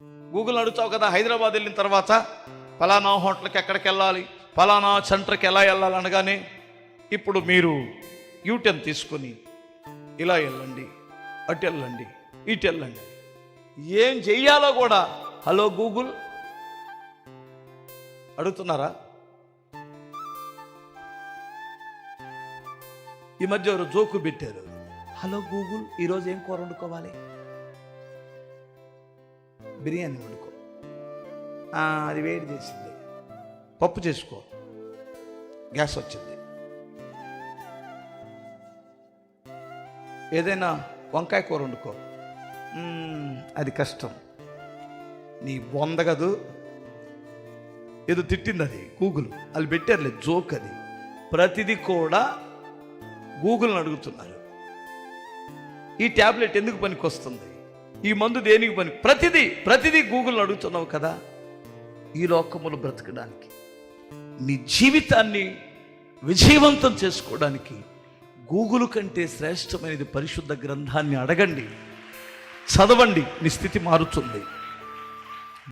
Google అడుగుతావు కదా, హైదరాబాద్ వెళ్ళిన తర్వాత ఫలానా హోటల్కి ఎక్కడికి వెళ్ళాలి, ఫలానా సెంటర్కి ఎలా వెళ్ళాలి అనగానే ఇప్పుడు మీరు యూటర్న్ తీసుకొని ఇలా వెళ్ళండి, అటు వెళ్ళండి, ఇటు వెళ్ళండి, ఏం చెయ్యాలో కూడా హలో గూగుల్ అడుగుతున్నారా? ఈ మధ్య ఎవరు జోకు పెట్టారు, హలో గూగుల్ ఈరోజు ఏం కూర వండుకోవాలి? బిర్యానీ వండుకో. అది వేడి చేసింది, పప్పు చేసుకో, గ్యాస్ వచ్చింది. ఏదైనా వంకాయ కూర వండుకో, అది కష్టం. నీ బొందగదు, ఏదో తిట్టింది అది గూగుల్, వాళ్ళు పెట్టారులే జోక్. అది ప్రతిదీ కూడా గూగుల్ని అడుగుతున్నారు. ఈ ట్యాబ్లెట్ ఎందుకు పనికి వస్తుంది, ఈ మందు దేనికి పని, ప్రతిదీ గూగుల్ని అడుగుతున్నావు కదా. ఈ లోకములు బ్రతకడానికి, నీ జీవితాన్ని విజయవంతం చేసుకోవడానికి గూగుల్ కంటే శ్రేష్టమైనది పరిశుద్ధ గ్రంథాన్ని అడగండి, చదవండి, నీ స్థితి మారుతుంది.